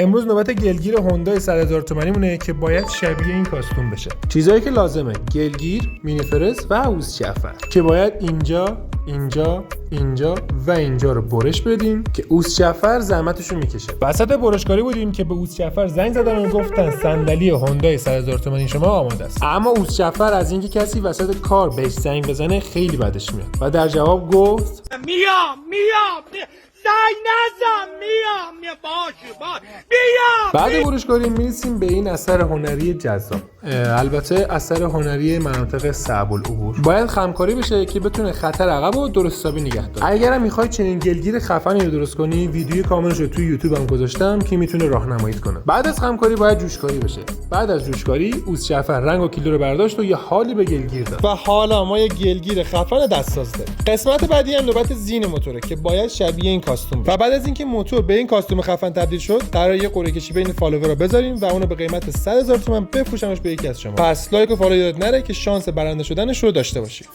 امروز نوبت گلگیر هوندای 100,000 تومانی مونه که باید شبیه این کاستوم بشه. چیزایی که لازمه: گلگیر، مینی فرز و اوزجعفر که باید اینجا و اینجا رو برش بدیم که اوزجعفر زحمتشو میکشه. وسط برشکاری بودیم که به اوزجعفر زنگ زدن و گفتن صندلی هوندای 100,000 تومانی شما آماده است. اما اوزجعفر از اینکه کسی وسط کار بهش زنگ بزنه خیلی بدش میاد و در جواب گفت میام زنگ نزن میام باشه بعد برشکاری میرسیم به این اثر هنری جذاب. البته اثر هنری مناطق صعب العبور. باید خمکاری بشه که بتونه خطر عقب رو درست حسابی نگه داره. اگرم میخوای چنین گلگیر خفنی رو درست کنی، ویدیوی کاملش رو توی یوتیوب هم گذاشتم که میتونه راهنماییت کنه. بعد از خمکاری باید جوشکاری بشه. بعد از جوشکاری اوزجعفر رنگ و کیلو رو برداشت و یه حالی به گلگیر داد. و حالا ما یه گلگیر خفن دستساز داریم. قسمت بعدی هم نوبت زین موتوره که باید شبیه این کاستوم بشه. و بعد از اینکه موتور به این کاستوم خفن تبدیل شد، قراره یه قرعه کشی بین فالوورا بذاریم و اونو به قیمت 100,000 تومان بفروشمش به یکی از شما. پس لایک و فالو یادت نره که شانس برنده شدنش رو داشته باشی.